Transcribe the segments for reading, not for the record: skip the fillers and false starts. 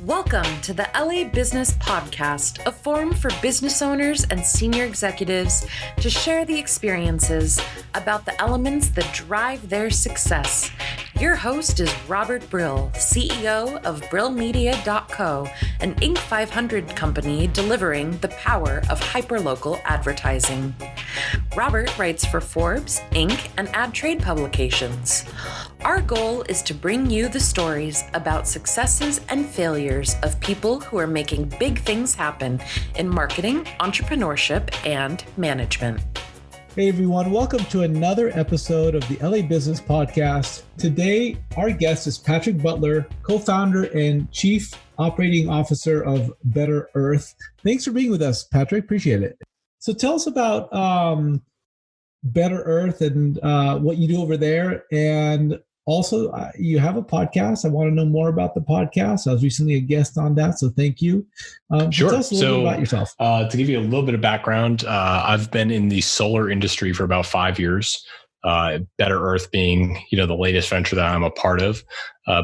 Welcome to the LA Business Podcast, a forum for business owners and senior executives to share the experiences about the elements that drive their success. Your host is Robert Brill, CEO of Brill Media.co, an Inc. 500 company delivering the power of hyperlocal advertising. Robert writes for Forbes, Inc. and ad trade publications. Our goal is to bring you the stories about successes and failures of people who are making big things happen in marketing, entrepreneurship, and management. Hey everyone, welcome to another episode of the LA Business Podcast. Today, our guest is Patrick Butler, co-founder and chief operating officer of Better Earth. Thanks for being with us, Patrick. Appreciate it. So tell us about Better Earth and what you do over there. And also, you have a podcast. I want to know more about the podcast. I was recently a guest on that, so thank you. Sure. Tell us a little bit about yourself. To give you a little bit of background, I've been in the solar industry for about 5 years. Better Earth being, the latest venture that I'm a part of.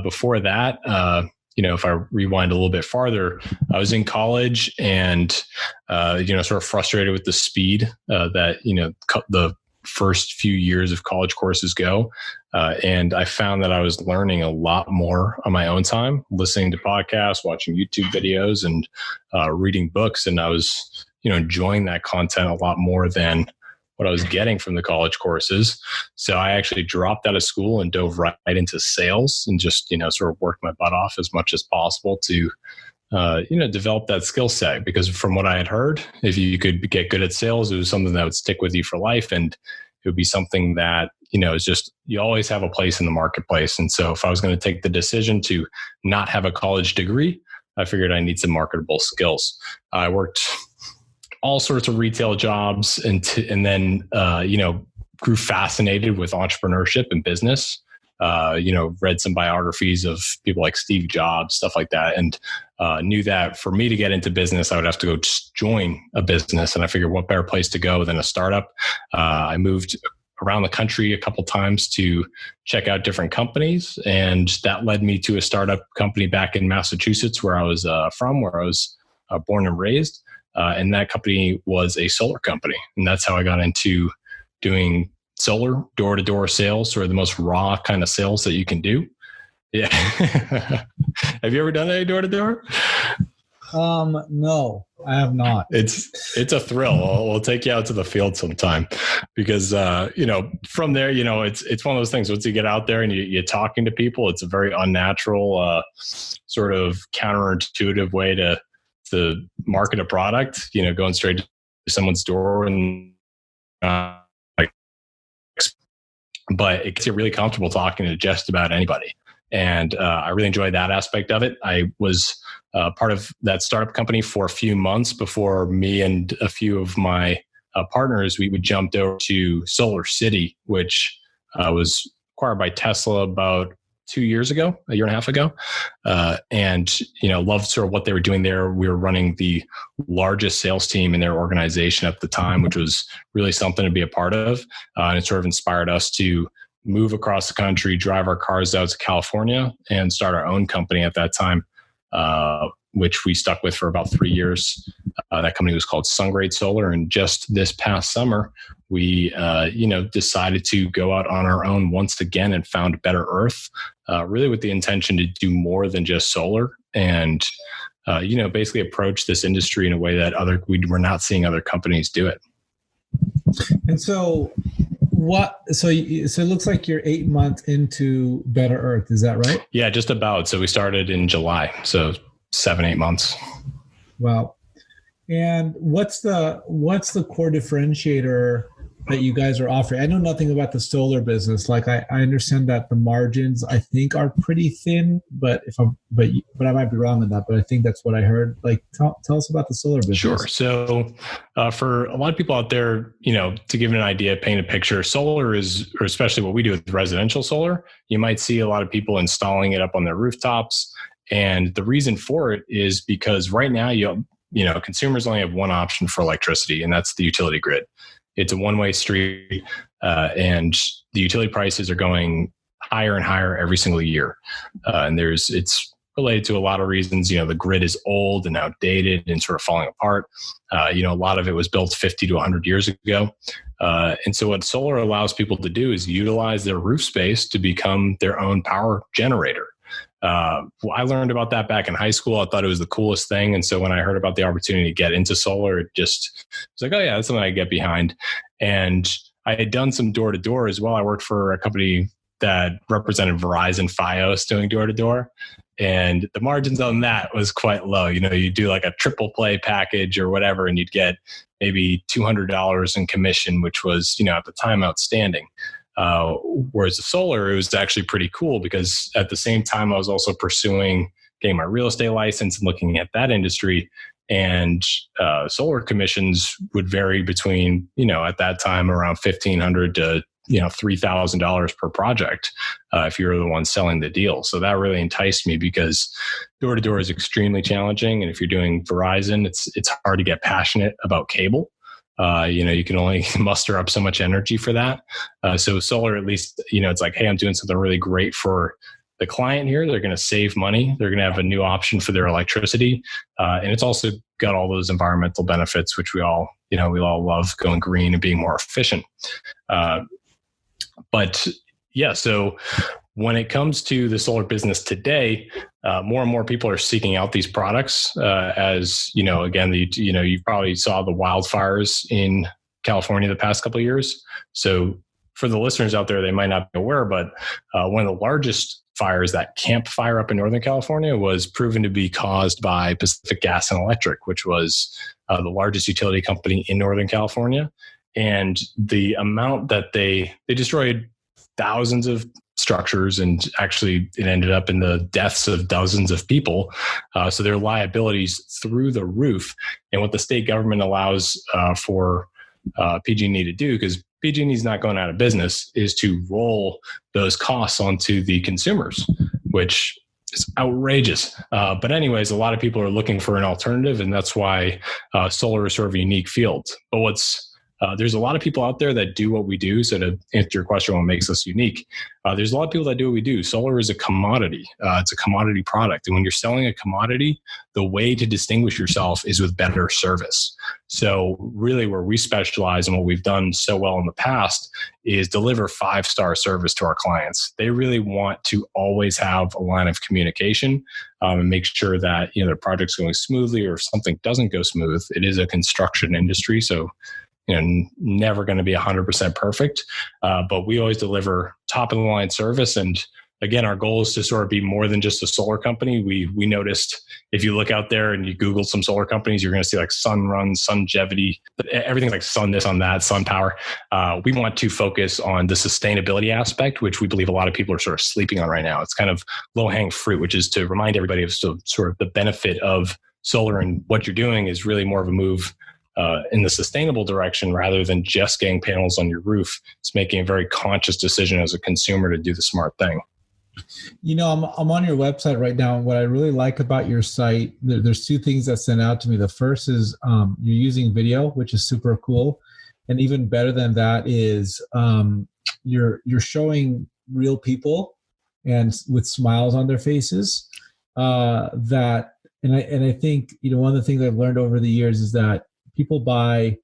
Before that, if I rewind a little bit farther, I was in college and, sort of frustrated with the speed that, the first few years of college courses go. And I found that I was learning a lot more on my own time, listening to podcasts, watching YouTube videos, and reading books. And I was, enjoying that content a lot more than what I was getting from the college courses. So I actually dropped out of school and dove right into sales and just, sort of worked my butt off as much as possible to develop that skill set, because from what I had heard, if you could get good at sales, it was something that would stick with you for life. And it would be something that, is just, you always have a place in the marketplace. And so if I was going to take the decision to not have a college degree, I figured I need some marketable skills. I worked all sorts of retail jobs and then, grew fascinated with entrepreneurship and business. Read some biographies of people like Steve Jobs, stuff like that. And knew that for me to get into business, I would have to go join a business. And I figured what better place to go than a startup. I moved around the country a couple times to check out different companies. And that led me to a startup company back in Massachusetts, where I was born and raised. And that company was a solar company. And that's how I got into doing solar door-to-door sales, sort of the most raw kind of sales that you can do. Yeah. Have you ever done any door-to-door? No, I have not. It's a thrill. We'll take you out to the field sometime because, from there, it's one of those things. Once you get out there and you're talking to people, it's a very unnatural, sort of counterintuitive way to market a product, going straight to someone's door and, but it gets you really comfortable talking to just about anybody. And I really enjoyed that aspect of it. I was part of that startup company for a few months before me and a few of my partners, we jumped over to Solar City, which was acquired by Tesla about 2 years ago, a year and a half ago. And, loved sort of what they were doing there. We were running the largest sales team in their organization at the time, which was really something to be a part of. And it sort of inspired us to move across the country, drive our cars out to California and start our own company at that time, which we stuck with for about 3 years. That company was called SunGrade Solar. And just this past summer, we, decided to go out on our own once again and found Better Earth, really with the intention to do more than just solar and, basically approach this industry in a way that we're not seeing other companies do it. And so so it looks like you're 8 months into Better Earth. Is that right? Yeah, just about. So we started in July. So 7-8 months. Wow. And what's the core differentiator that you guys are offering? I know nothing about the solar business. Like I understand that the margins I think are pretty thin, but I might be wrong on that, but I think that's what I heard. Like tell us about the solar business. Sure. So for a lot of people out there, to give an idea, paint a picture, solar is, or especially what we do with residential solar, you might see a lot of people installing it up on their rooftops. And the reason for it is because right now, consumers only have one option for electricity, and that's the utility grid. It's a one-way street, and the utility prices are going higher and higher every single year. And it's related to a lot of reasons. The grid is old and outdated and sort of falling apart. A lot of it was built 50 to 100 years ago. And so what solar allows people to do is utilize their roof space to become their own power generator. I learned about that back in high school. I thought it was the coolest thing. And so when I heard about the opportunity to get into solar, it just was like, oh yeah, that's something I get behind. And I had done some door-to-door as well. I worked for a company that represented Verizon Fios doing door-to-door. And the margins on that was quite low. You do like a triple play package or whatever, and you'd get maybe $200 in commission, which was, at the time outstanding. Whereas the solar, it was actually pretty cool because at the same time, I was also pursuing getting my real estate license and looking at that industry. And solar commissions would vary between, at that time around $1,500 to $3,000 per project if you're the one selling the deal. So that really enticed me because door to door is extremely challenging, and if you're doing Verizon, it's hard to get passionate about cable. You can only muster up so much energy for that. So solar, at least, it's like, hey, I'm doing something really great for the client here. They're going to save money. They're going to have a new option for their electricity. And it's also got all those environmental benefits, which we all love, going green and being more efficient. But yeah, so when it comes to the solar business today, more and more people are seeking out these products. As again, you probably saw the wildfires in California the past couple of years. So for the listeners out there, they might not be aware, but one of the largest fires, that Camp Fire up in Northern California, was proven to be caused by Pacific Gas and Electric, which was the largest utility company in Northern California. And the amount that they destroyed thousands of structures, and actually it ended up in the deaths of dozens of people. So their liabilities through the roof. And what the state government allows for PG&E to do, because PG&E is not going out of business, is to roll those costs onto the consumers, which is outrageous. But anyways, a lot of people are looking for an alternative, and that's why solar is sort of a unique field. But there's a lot of people out there that do what we do. So to answer your question, what makes us unique? There's a lot of people that do what we do. Solar is a commodity. It's a commodity product. And when you're selling a commodity, the way to distinguish yourself is with better service. So really where we specialize and what we've done so well in the past is deliver 5-star service to our clients. They really want to always have a line of communication and make sure that their project's going smoothly, or if something doesn't go smooth. It is a construction industry, so never going to be 100% perfect, but we always deliver top of the line service. And again, our goal is to sort of be more than just a solar company. We noticed if you look out there and you Google some solar companies, you're going to see like Sunrun, Sungevity, everything's like sun this, on that, sun power. We want to focus on the sustainability aspect, which we believe a lot of people are sort of sleeping on right now. It's kind of low hanging fruit, which is to remind everybody of sort of the benefit of solar, and what you're doing is really more of a move in the sustainable direction rather than just getting panels on your roof. It's making a very conscious decision as a consumer to do the smart thing. I'm on your website right now, and what I really like about your site, there's 2 things that stand out to me. The first is you're using video, which is super cool, and even better than that is you're showing real people and with smiles on their faces. I think one of the things I've learned over the years is that people buy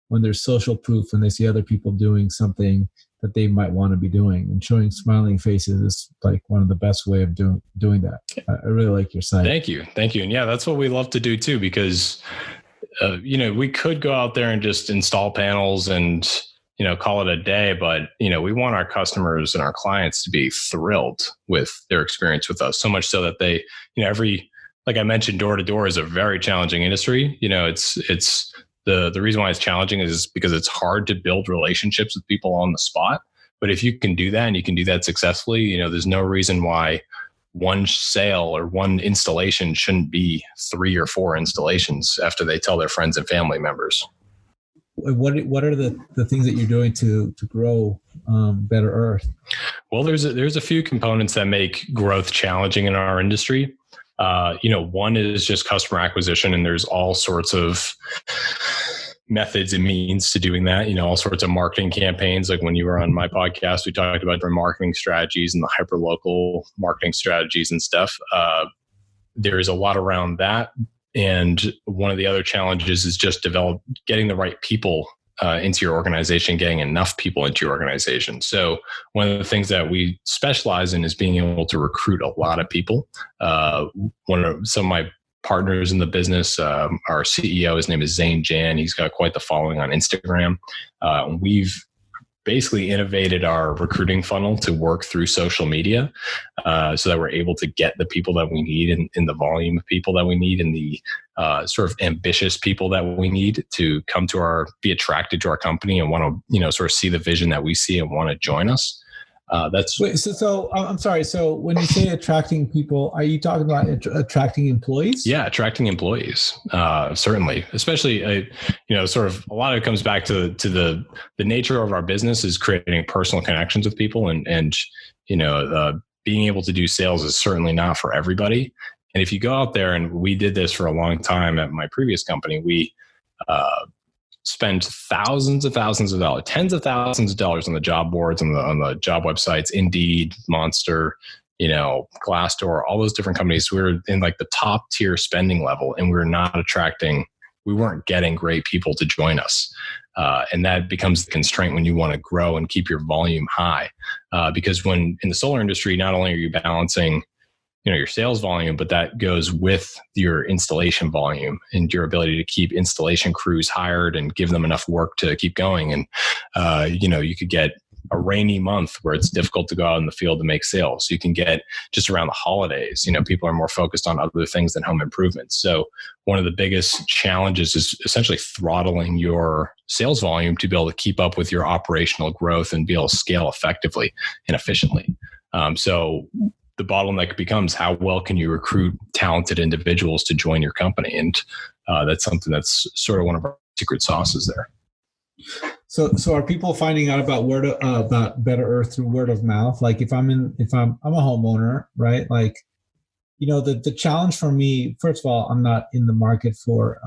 when there's social proof, and they see other people doing something that they might want to be doing, and showing smiling faces is like one of the best way of doing that. I really like your site. Thank you. And yeah, that's what we love to do too, because, we could go out there and just install panels and, call it a day, but, we want our customers and our clients to be thrilled with their experience with us, so much so that they, like I mentioned, door to door is a very challenging industry. It's the reason why it's challenging is because it's hard to build relationships with people on the spot. But if you can do that, and you can do that successfully, there's no reason why one sale or one installation shouldn't be 3 or 4 installations after they tell their friends and family members. What are the things that you're doing to grow Better Earth? Well, there's a few components that make growth challenging in our industry. One is just customer acquisition, and there's all sorts of methods and means to doing that, all sorts of marketing campaigns. Like when you were on my podcast, we talked about different marketing strategies and the hyper-local marketing strategies and stuff. there is a lot around that. And one of the other challenges is just getting the right people into your organization, getting enough people into your organization. So one of the things that we specialize in is being able to recruit a lot of people. Some of my partners in the business, our CEO, his name is Zane Jan. He's got quite the following on Instagram. We've basically innovated our recruiting funnel to work through social media so that we're able to get the people that we need in the volume of people that we need and the sort of ambitious people that we need to be attracted to our company and want to, sort of see the vision that we see and want to join us. So I'm sorry. So when you say attracting people, are you talking about attracting employees? Yeah, attracting employees, certainly. Especially, sort of a lot of it comes back to the nature of our business is creating personal connections with people, and being able to do sales is certainly not for everybody. And if you go out there, and we did this for a long time at my previous company, we spend thousands of dollars, tens of thousands of dollars on the job boards, on the job websites, Indeed, Monster, Glassdoor, all those different companies. We were in like the top tier spending level, and we weren't getting great people to join us. And that becomes the constraint when you want to grow and keep your volume high. Because when in the solar industry, not only are you balancing your sales volume, but that goes with your installation volume and your ability to keep installation crews hired and give them enough work to keep going. And, you could get a rainy month where it's difficult to go out in the field to make sales. You can get just around the holidays, people are more focused on other things than home improvements. So one of the biggest challenges is essentially throttling your sales volume to be able to keep up with your operational growth and be able to scale effectively and efficiently. So the bottleneck becomes how well can you recruit talented individuals to join your company? And that's something that's sort of one of our secret sauces there. So are people finding out about about Better Earth through word of mouth? Like if I'm a homeowner, right? Like, the challenge for me, first of all, I'm not in the market for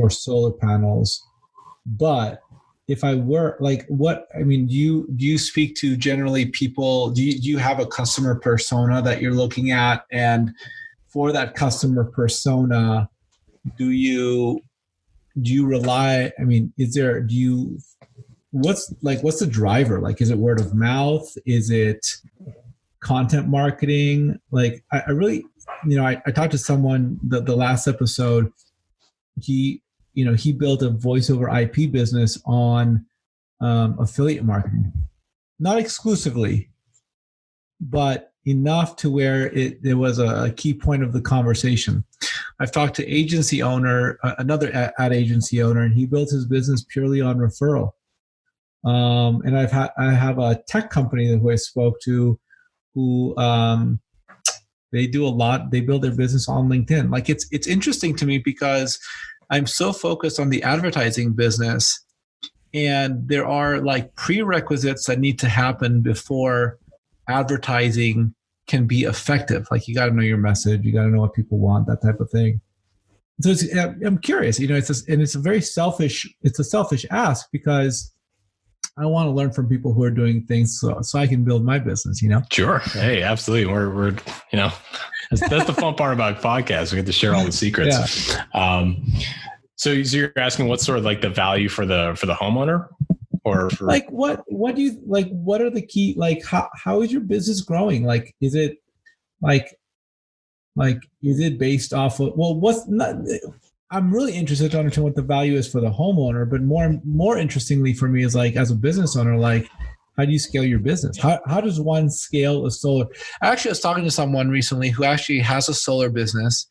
solar panels, but if I were, like, do you speak to generally people, do you have a customer persona that you're looking at? And for that customer persona, do you rely, what's the driver? Like, is it word of mouth? Is it content marketing? Like, I really, I talked to someone the last episode, he built a voice over IP business on affiliate marketing, not exclusively, but enough to where there was a key point of the conversation. I've talked to another ad agency owner, and he built his business purely on referral. And I have a tech company who I spoke to who they do a lot. They build their business on LinkedIn. Like it's interesting to me because I'm so focused on the advertising business, and there are like prerequisites that need to happen before advertising can be effective. Like you got to know your message, you got to know what people want, that type of thing. So I'm curious, it's a selfish ask because I want to learn from people who are doing things so I can build my business, Sure. Hey, absolutely. We're that's the fun part about podcasts. We get to share all the secrets. Yeah. So you're asking what's sort of like the value for the homeowner, or for like what do you like? What are the key, like how is your business growing? Like, is it is it based off of, I'm really interested to understand what the value is for the homeowner, but more interestingly for me is like, as a business owner, like, how do you scale your business? How does one scale a solar? Actually, I was talking to someone recently who actually has a solar business,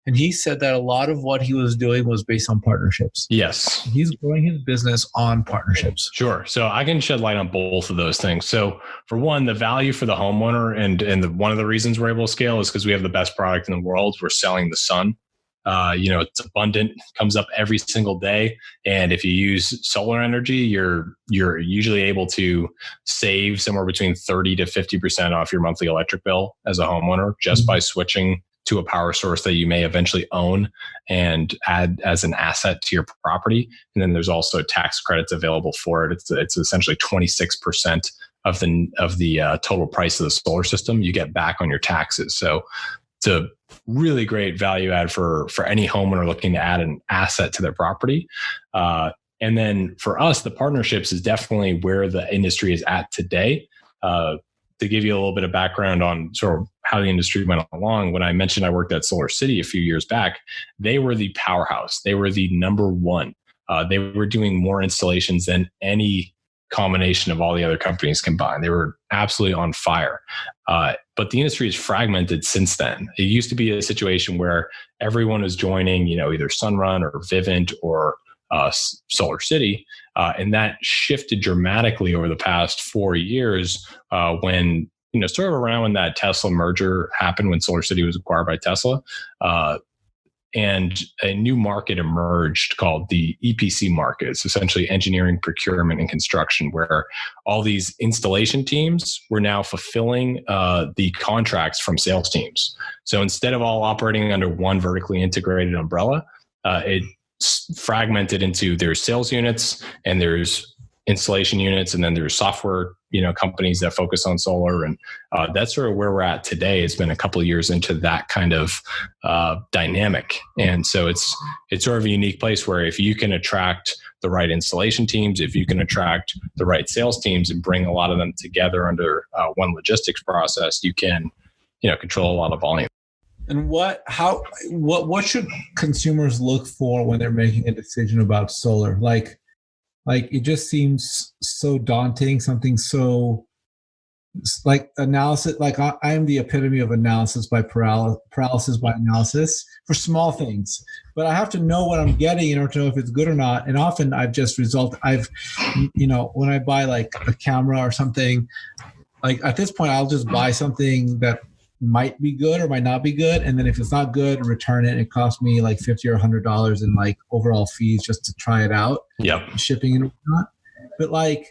and he said that a lot of what he was doing was based on partnerships. Yes. He's growing his business on partnerships. Sure. So I can shed light on both of those things. So for one, the value for the homeowner and one of the reasons we're able to scale is because we have the best product in the world. We're selling the sun. It's abundant, comes up every single day. And if you use solar energy, you're usually able to save somewhere between 30 to 50% off your monthly electric bill as a homeowner just by switching to a power source that you may eventually own and add as an asset to your property. And then there's also tax credits available for it. It's essentially 26% of the total price of the solar system you get back on your taxes. So it's a really great value add for any homeowner looking to add an asset to their property. And then for us, the partnerships is definitely where the industry is at today. To give you a little bit of background on sort of how the industry went along, when I mentioned I worked at Solar City a few years back, they were the powerhouse. They were the number one. They were doing more installations than any combination of all the other companies combined. They were absolutely on fire. But the industry is fragmented since then. It used to be a situation where everyone was joining, either Sunrun or Vivint or Solar City. And that shifted dramatically over the past 4 years when, sort of around when that Tesla merger happened, when Solar City was acquired by Tesla. And a new market emerged called the EPC market. It's essentially engineering, procurement, and construction, where all these installation teams were now fulfilling the contracts from sales teams. So instead of all operating under one vertically integrated umbrella, it fragmented into there's sales units and there's installation units, and then there's software companies that focus on solar, and that's sort of where we're at today. It's been a couple of years into that kind of dynamic, and so it's sort of a unique place where if you can attract the right installation teams, if you can attract the right sales teams and bring a lot of them together under one logistics process, you can control a lot of volume. And what should consumers look for when they're making a decision about solar? Like it just seems so daunting, something so like analysis. Like I am the epitome of analysis by paralysis by analysis for small things, but I have to know what I'm getting in order to know if it's good or not. And often when I buy like a camera or something, like at this point, I'll just buy something that might be good or might not be good, and then if it's not good, return it. It costs me like $50 or $100 in like overall fees just to try it out. Yep. Shipping and whatnot. But like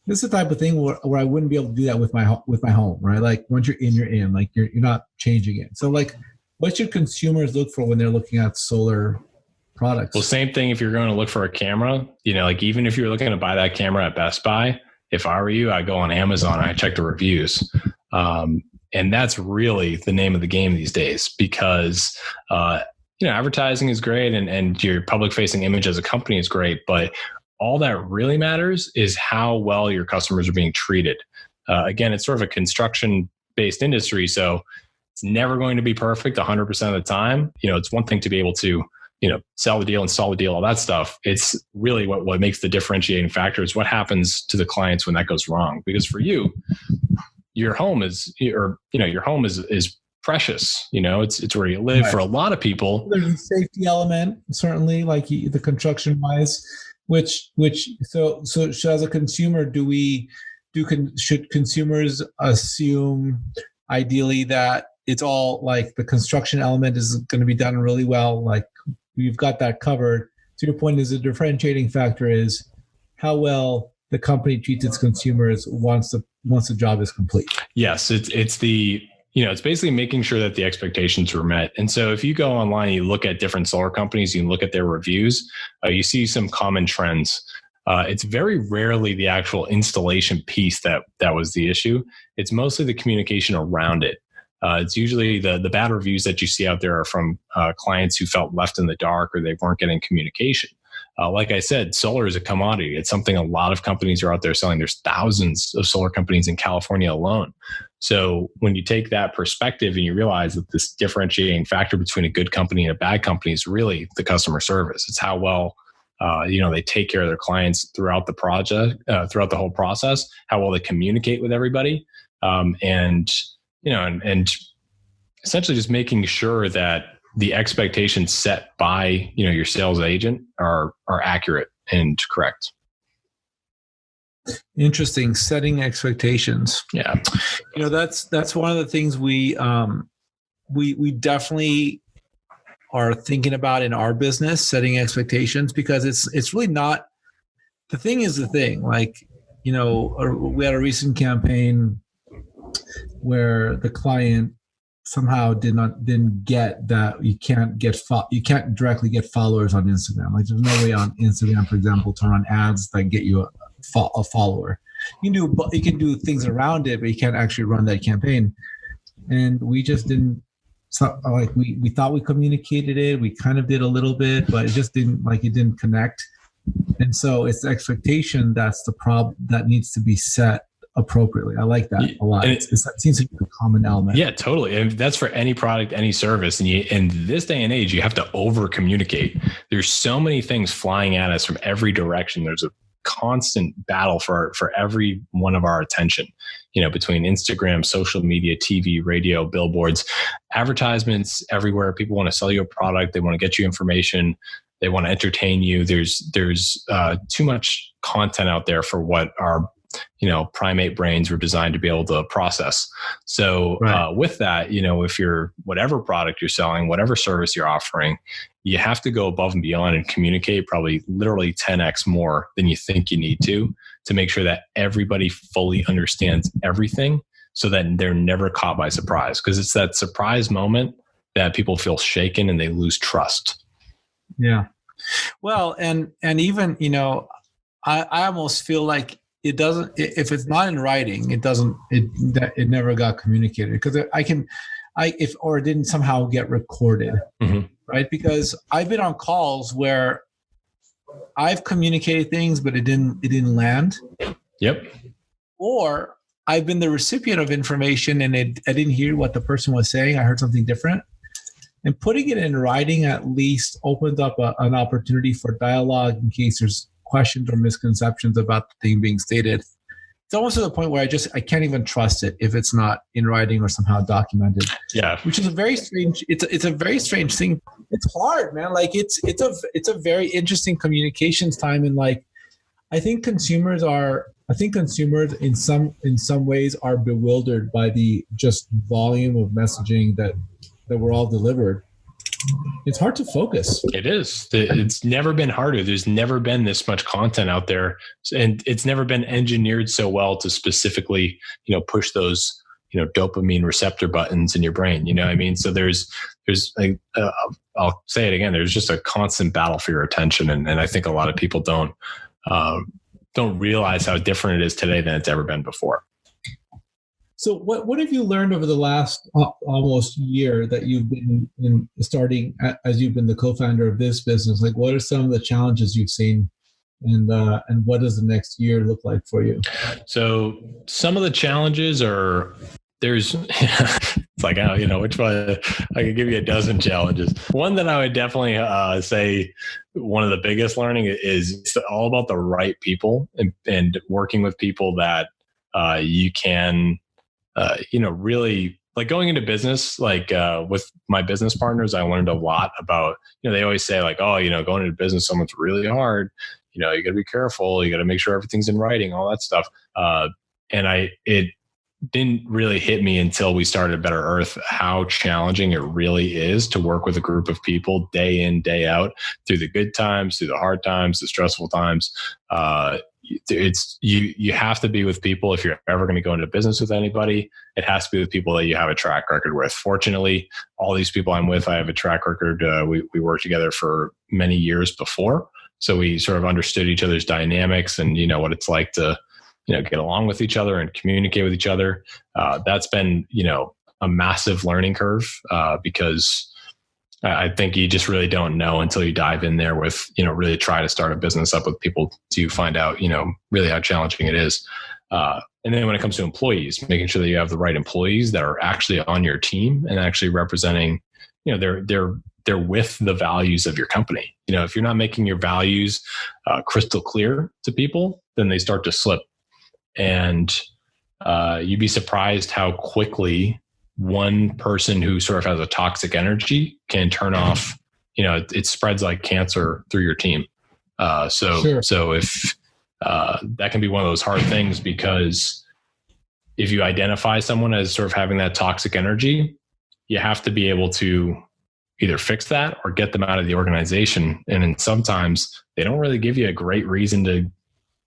this is the type of thing where I wouldn't be able to do that with my home, right? Like once you're in, like you're not changing it. So like, what should consumers look for when they're looking at solar products? Well, same thing if you're going to look for a camera. Like even if you're looking to buy that camera at Best Buy, if I were you, I'd go on Amazon and I check the reviews. And that's really the name of the game these days, because advertising is great and your public facing image as a company is great, but all that really matters is how well your customers are being treated. Again, it's sort of a construction based industry, so it's never going to be perfect 100% of the time. It's one thing to be able to sell the deal, install the deal, all that stuff. It's really what makes the differentiating factor is what happens to the clients when that goes wrong. Because for you, your home is precious. It's where you live. Right. For a lot of people, there's a safety element, certainly, like the construction wise. So as a consumer, should consumers assume ideally that it's all like the construction element is going to be done really well? Like we've got that covered. To your point, is the differentiating factor is how well the company treats its consumers once the job is complete. Yes, it's basically making sure that the expectations were met. And so if you go online, you look at different solar companies, you look at their reviews, you see some common trends. It's very rarely the actual installation piece that was the issue. It's mostly the communication around it. It's usually the bad reviews that you see out there are from clients who felt left in the dark or they weren't getting communication. Like I said, solar is a commodity. It's something a lot of companies are out there selling. There's thousands of solar companies in California alone. So when you take that perspective and you realize that this differentiating factor between a good company and a bad company is really the customer service. It's how well they take care of their clients throughout the project, throughout the whole process, how well they communicate with everybody, and essentially just making sure that the expectations set by your sales agent are accurate and correct. Interesting. Setting expectations. Yeah. That's one of the things we definitely are thinking about in our business, setting expectations, because it's really not, the thing is the thing. Like, we had a recent campaign where the client somehow didn't get that you can't directly get followers on Instagram. Like there's no way on Instagram, for example, to run ads that get you a follower. You can do things around it, but you can't actually run that campaign. And we just didn't so like we thought we communicated it, we kind of did a little bit, but it just didn't connect. And so it's the expectation that's the problem that needs to be set appropriately. I like that a lot. That seems to be a common element. Yeah, totally. And that's for any product, any service. And in this day and age, you have to over communicate. There's so many things flying at us from every direction. There's a constant battle for every one of our attention, between Instagram, social media, TV, radio, billboards, advertisements everywhere. People want to sell you a product. They want to get you information. They want to entertain you. There's too much content out there for what our primate brains were designed to be able to process. So with that, if you're whatever product you're selling, whatever service you're offering, you have to go above and beyond and communicate probably literally 10x more than you think you need to make sure that everybody fully understands everything so that they're never caught by surprise. Because it's that surprise moment that people feel shaken and they lose trust. Yeah. Well, and even, I almost feel like it doesn't, if it's not in writing, it never got communicated, because or it didn't somehow get recorded, right? Because I've been on calls where I've communicated things, but it didn't land. Yep. Or I've been the recipient of information and I didn't hear what the person was saying. I heard something different. And putting it in writing at least opens up an opportunity for dialogue in case there's questions or misconceptions about the thing being stated. It's almost to the point where I can't even trust it if it's not in writing or somehow documented. Yeah, which is a very strange. It's a very strange thing. It's hard, man. Like it's a very interesting communications time, and like I think consumers in some ways are bewildered by the just volume of messaging that we're all delivered. It's hard to focus. It is. It's never been harder. There's never been this much content out there, and it's never been engineered so well to specifically, push those, dopamine receptor buttons in your brain. You know what I mean? So there's I'll say it again. There's just a constant battle for your attention, and I think a lot of people don't realize how different it is today than it's ever been before. So what have you learned over the last almost year that you've been starting as you've been the co-founder of this business? Like, what are some of the challenges you've seen, and what does the next year look like for you? So some of the challenges are it's like, which one? I could give you a dozen challenges. One that I would definitely say one of the biggest learning is it's all about the right people and working with people that you can. Really like going into business, like with my business partners, I learned a lot about, they always say like, oh, going into business, someone's really hard. You got to be careful. You got to make sure everything's in writing, all that stuff. And it didn't really hit me until we started Better Earth, how challenging it really is to work with a group of people day in, day out, through the good times, through the hard times, the stressful times. It's you have to be with people. If you're ever going to go into business with anybody, it has to be with people that you have a track record with. Fortunately, all these people I'm with, I have a track record. We worked together for many years before, so we sort of understood each other's dynamics and what it's like to get along with each other and communicate with each other. That's been a massive learning curve because I think you just really don't know until you dive in there with, really try to start a business up with people to find out, really how challenging it is. And then when it comes to employees, making sure that you have the right employees that are actually on your team and actually representing, they're with the values of your company. If you're not making your values crystal clear to people, then they start to slip. And you'd be surprised how quickly one person who sort of has a toxic energy can turn off, it spreads like cancer through your team. So if that can be one of those hard things, because if you identify someone as sort of having that toxic energy, you have to be able to either fix that or get them out of the organization. And then sometimes they don't really give you a great reason to,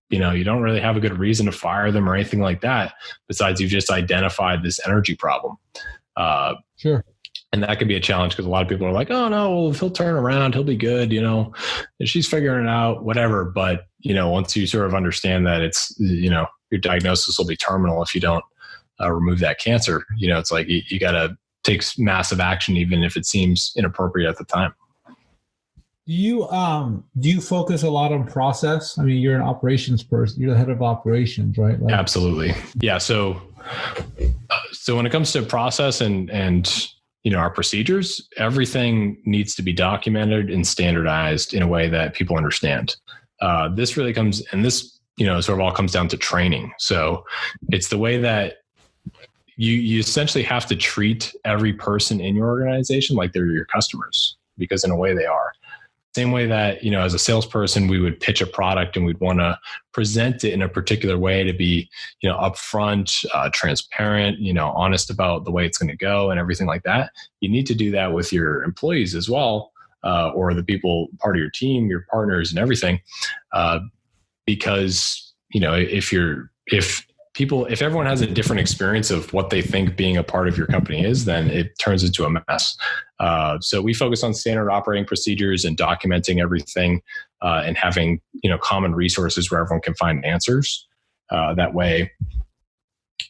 you don't really have a good reason to fire them or anything like that, besides you've just identified this energy problem. Sure. And that can be a challenge because a lot of people are like, oh no, well, if he'll turn around, he'll be good, and she's figuring it out, whatever. But, once you sort of understand that it's, your diagnosis will be terminal if you don't remove that cancer, it's like you gotta takes massive action, even if it seems inappropriate at the time. Do you focus a lot on process? I mean, you're an operations person. You're the head of operations, right? Like, absolutely. Yeah. So when it comes to process and our procedures, everything needs to be documented and standardized in a way that people understand. This really comes, and this, sort of all comes down to training. So it's the way that you essentially have to treat every person in your organization like they're your customers, because in a way they are. Same way that, as a salesperson, we would pitch a product and we'd want to present it in a particular way to be, upfront, transparent, honest about the way it's going to go and everything like that. You need to do that with your employees as well, or the people part of your team, your partners and everything. Because, if everyone has a different experience of what they think being a part of your company is, then it turns into a mess. So we focus on standard operating procedures and documenting everything, and having, common resources where everyone can find answers. That way,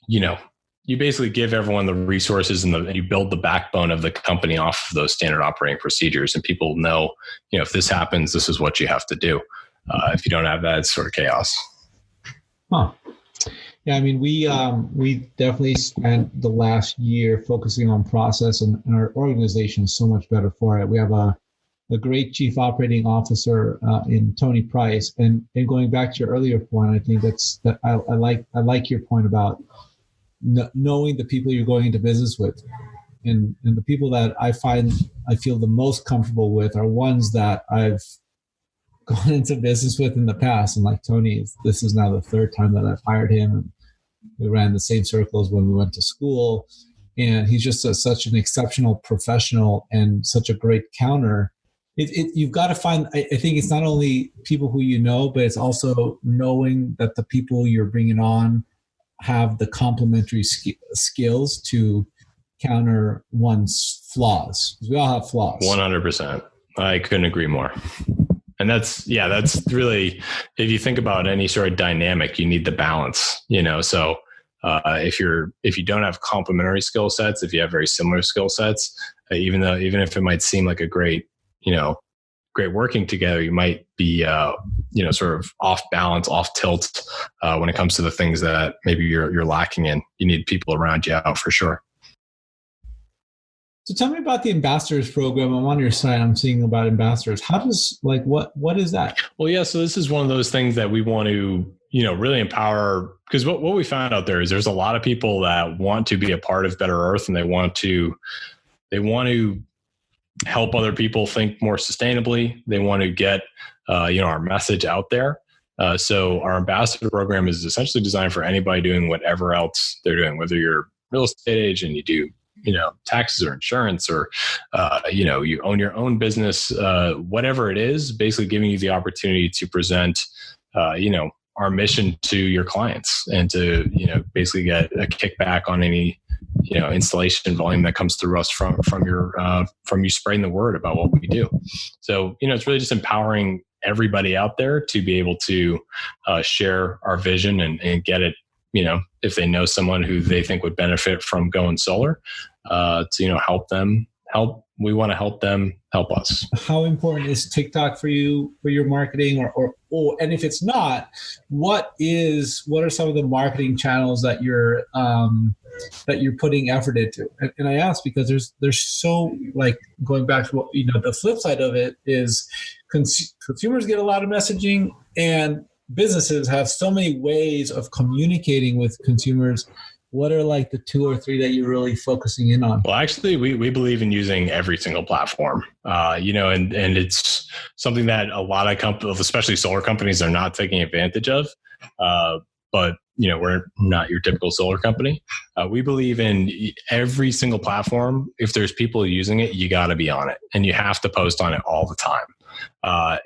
you basically give everyone the resources and you build the backbone of the company off of those standard operating procedures, and people know, if this happens, this is what you have to do. If you don't have that, it's sort of chaos. Huh. Yeah, I mean, we definitely spent the last year focusing on process, and our organization is so much better for it. We have a great chief operating officer in Tony Price, and going back to your earlier point, I think I like your point about knowing the people you're going into business with, and the people that I feel the most comfortable with are ones that I've gone into business with in the past. And like Tony, this is now the third time that I've hired him. And we ran the same circles when we went to school. And he's just such an exceptional professional and such a great counter. You've got to find, I think it's not only people who but it's also knowing that the people you're bringing on have the complementary skills to counter one's flaws. Because we all have flaws. 100%. I couldn't agree more. And that's really, if you think about any sort of dynamic, you need the balance, so if you don't have complementary skill sets, if you have very similar skill sets, even if it might seem like a great working together, you might be, sort of off balance, off tilt when it comes to the things that maybe you're lacking in. You need people around you out for sure. So tell me about the ambassadors program. I'm on your site. I'm seeing about ambassadors. How does what is that? Well, yeah. So this is one of those things that we want to, really empower, because what we found out there is there's a lot of people that want to be a part of Better Earth, and they want to help other people think more sustainably. They want to get, our message out there. So our ambassador program is essentially designed for anybody doing whatever else they're doing, whether you're a real estate agent, you do taxes or insurance, or, you own your own business, whatever it is, basically giving you the opportunity to present, our mission to your clients, and to, basically get a kickback on any, installation volume that comes through us from you spreading the word about what we do. So, it's really just empowering everybody out there to be able to share our vision and get it, if they know someone who they think would benefit from going solar, to, help them. We want to help them help us. How important is TikTok for you, for your marketing, or and if it's not, what are some of the marketing channels that you're putting effort into? And I ask because there's so, like, going back to what, the flip side of it is consumers get a lot of messaging, and businesses have so many ways of communicating with consumers. What are like the 2 or 3 that you're really focusing in on? Well, actually, we believe in using every single platform, and it's something that a lot of companies, especially solar companies, are not taking advantage of. But, we're not your typical solar company. We believe in every single platform. If there's people using it, you got to be on it, and you have to post on it all the time.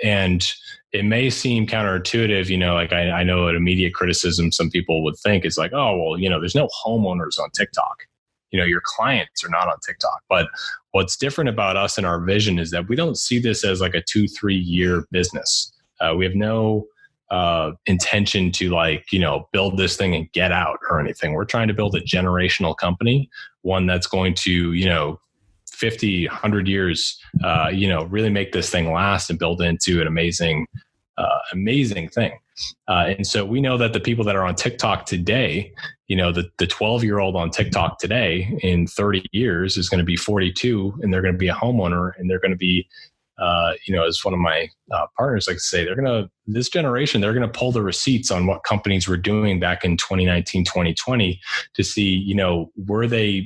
And it may seem counterintuitive, like I know an immediate criticism some people would think is like, oh, well, there's no homeowners on TikTok. Your clients are not on TikTok. But what's different about us and our vision is that we don't see this as like a 2-3 year business. We have no intention to build this thing and get out or anything. We're trying to build a generational company, one that's going to, 50, 100 years, really make this thing last and build into an amazing thing. And so we know that the people that are on TikTok today, the 12-year-old on TikTok today in 30 years is going to be 42, and they're going to be a homeowner, and they're going to be, as one of my partners like to say, this generation, they're going to pull the receipts on what companies were doing back in 2019, 2020 to see, were they,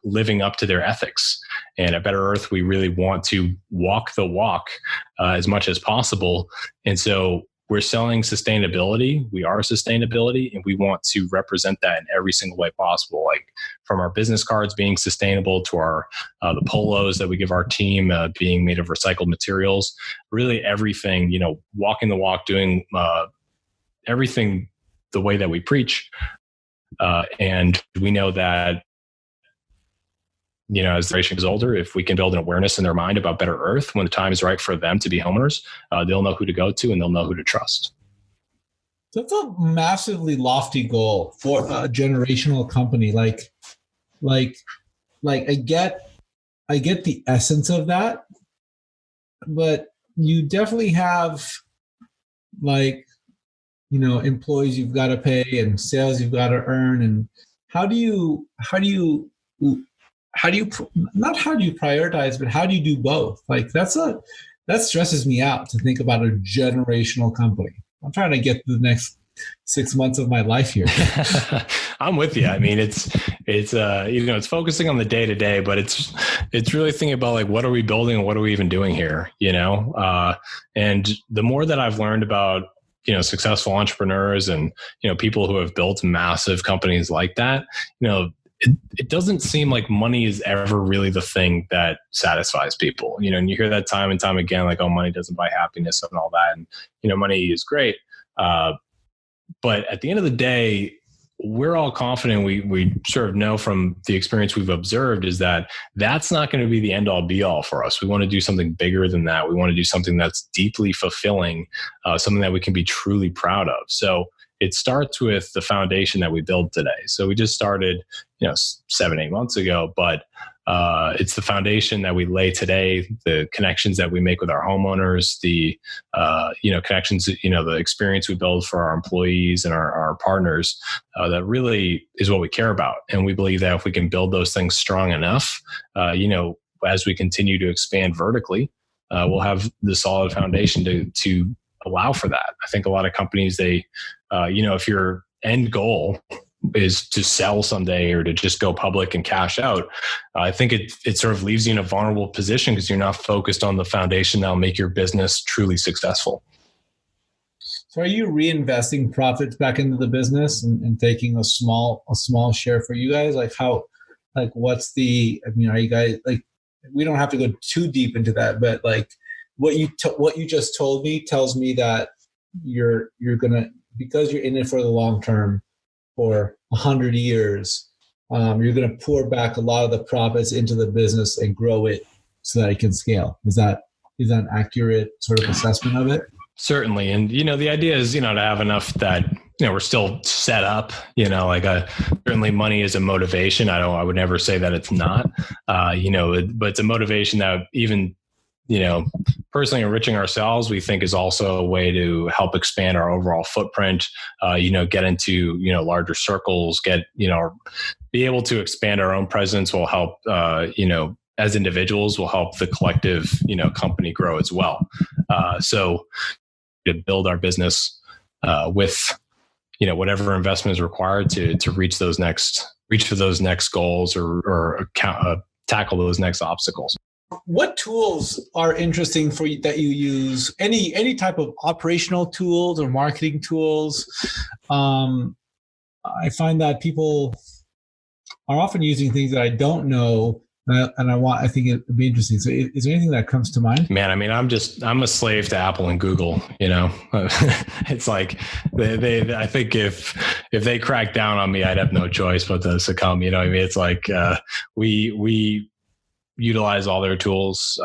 living up to their ethics. And at Better Earth, we really want to walk the walk as much as possible. And so we're selling sustainability. We are sustainability, and we want to represent that in every single way possible. Like from our business cards being sustainable to our the polos that we give our team being made of recycled materials. Really everything, walking the walk, doing everything the way that we preach. And we know that, as the generation gets older, if we can build an awareness in their mind about Better Earth when the time is right for them to be homeowners, they'll know who to go to and they'll know who to trust. That's a massively lofty goal for a generational company. Like I get the essence of that, but you definitely have employees you've got to pay and sales you've got to earn. And how do you not how do you prioritize, but how do you do both? That stresses me out to think about a generational company. I'm trying to get through the next 6 months of my life here. I'm with you. I mean, it's focusing on the day to day, but it's really thinking about what are we building and what are we even doing here? And the more that I've learned about, successful entrepreneurs and, people who have built massive companies like that, it doesn't seem like money is ever really the thing that satisfies people, and you hear that time and time again, money doesn't buy happiness and all that. And, money is great. But at the end of the day, we're all confident. We sort of know from the experience we've observed is that that's not going to be the end all be all for us. We want to do something bigger than that. We want to do something that's deeply fulfilling, something that we can be truly proud of. So it starts with the foundation that we build today. So we just started, 7-8 months ago, but it's the foundation that we lay today, the connections that we make with our homeowners, the, connections, the experience we build for our employees and our partners, that really is what we care about. And we believe that if we can build those things strong enough, as we continue to expand vertically, we'll have the solid foundation to allow for that. I think a lot of companies, they, if your end goal is to sell someday or to just go public and cash out, I think it sort of leaves you in a vulnerable position because you're not focused on the foundation that'll make your business truly successful. So are you reinvesting profits back into the business and taking a small share for you guys? What's the, are you guys we don't have to go too deep into that, but what you just told me tells me that you're gonna, because you're in it for the long term, for 100 years, you're going to pour back a lot of the profits into the business and grow it so that it can scale. Is that an accurate sort of assessment of it? Certainly. And, the idea is, to have enough that, we're still set up, certainly money is a motivation. I would never say that it's not, but it's a motivation that even, personally enriching ourselves, we think is also a way to help expand our overall footprint, get into, larger circles, be able to expand our own presence will help, as individuals will help the collective, company grow as well. So to build our business with, whatever investment is required to reach for those next goals or tackle those next obstacles. What tools are interesting for you that you use? Any type of operational tools or marketing tools? I find that people are often using things that I don't know, and I think it'd be interesting. So, is there anything that comes to mind? Man, I mean, I'm a slave to Apple and Google. It's like I think if they crack down on me, I'd have no choice but to succumb. It's like we utilize all their tools.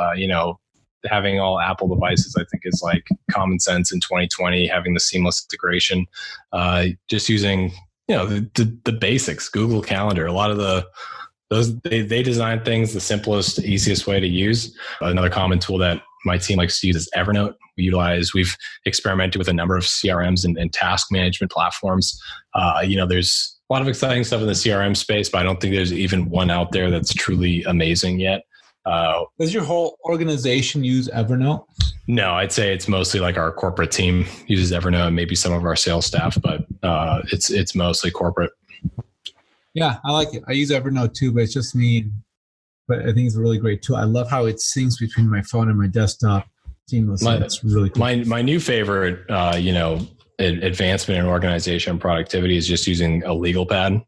having all Apple devices, I think, is like common sense in 2020, having the seamless integration, just using, the basics, Google Calendar. A lot of they design things the simplest, easiest way to use. Another common tool that my team likes to use is Evernote. We've experimented with a number of CRMs and task management platforms. There's a lot of exciting stuff in the CRM space, but I don't think there's even one out there that's truly amazing yet. Does your whole organization use Evernote? No, I'd say it's mostly like our corporate team uses Evernote, and maybe some of our sales staff, but it's mostly corporate. Yeah, I like it. I use Evernote too, but it's just me. But I think it's a really great tool. I love how it syncs between my phone and my desktop seamlessly. That's really cool. My new favorite, advancement in organization and productivity is just using a legal pad.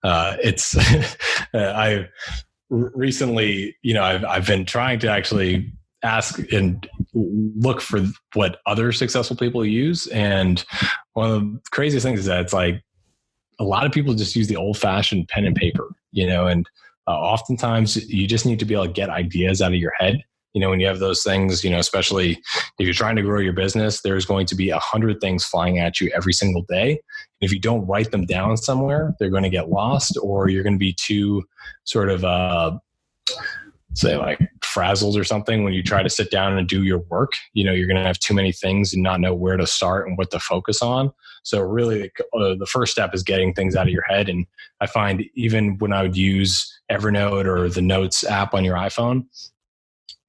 I recently, I've been trying to actually ask and look for what other successful people use. And one of the craziest things is that it's like a lot of people just use the old fashioned pen and paper, and oftentimes you just need to be able to get ideas out of your head. When you have those things, especially if you're trying to grow your business, there's going to be 100 things flying at you every single day. And if you don't write them down somewhere, they're going to get lost, or you're going to be too sort of, say like frazzled or something when you try to sit down and do your work. You're going to have too many things and not know where to start and what to focus on. So really the first step is getting things out of your head. And I find even when I would use Evernote or the Notes app on your iPhone,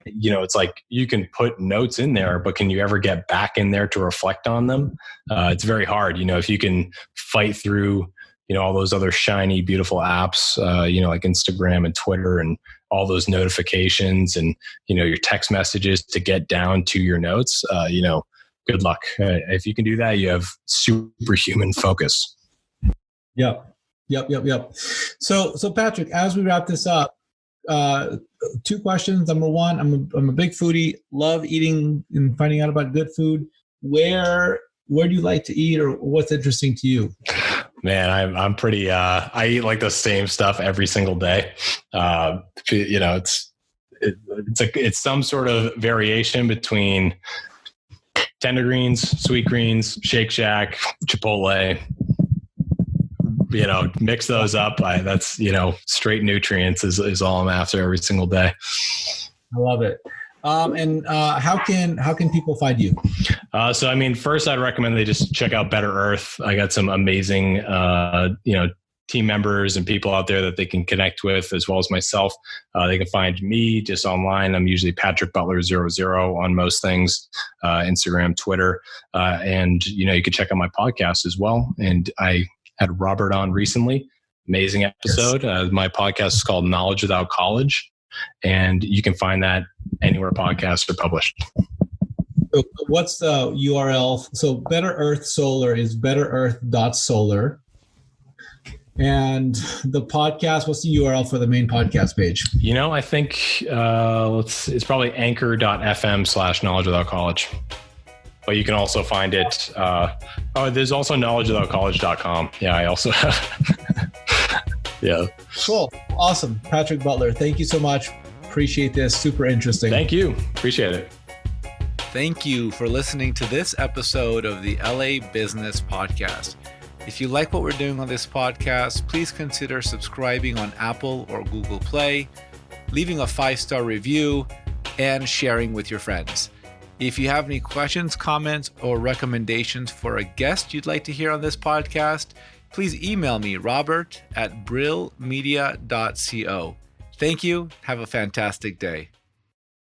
it's like you can put notes in there, but can you ever get back in there to reflect on them? It's very hard. If you can fight through, all those other shiny, beautiful apps, like Instagram and Twitter and all those notifications and, your text messages to get down to your notes, good luck. If you can do that, you have superhuman focus. Yep. So Patrick, as we wrap this up, 2 questions. Number one, I'm a big foodie, love eating and finding out about good food. Where do you like to eat, or what's interesting to you? Man, I'm pretty, I eat like the same stuff every single day. It's some sort of variation between tender greens, sweet greens, Shake Shack, Chipotle, mix those up. That's, straight nutrients is all I'm after every single day. I love it. And how can people find you? First I'd recommend they just check out Better Earth. I got some amazing, team members and people out there that they can connect with, as well as myself. They can find me just online. I'm usually Patrick Butler 00 on most things, Instagram, Twitter. And you can check out my podcast as well. And I had Robert on recently. Amazing episode. Yes. My podcast is called Knowledge Without College, and you can find that anywhere podcasts are published. So what's the URL? So Better Earth Solar is betterearth.solar. And the podcast, what's the URL for the main podcast page? I think it's probably anchor.fm/knowledge without college. But you can also find it. There's also knowledgewithoutcollege.com. Yeah, I also have. Yeah. Cool. Awesome. Patrick Butler, thank you so much. Appreciate this. Super interesting. Thank you. Appreciate it. Thank you for listening to this episode of the LA Business Podcast. If you like what we're doing on this podcast, please consider subscribing on Apple or Google Play, leaving a 5-star review, and sharing with your friends. If you have any questions, comments, or recommendations for a guest you'd like to hear on this podcast, please email me, robert@brillmedia.co. Thank you. Have a fantastic day.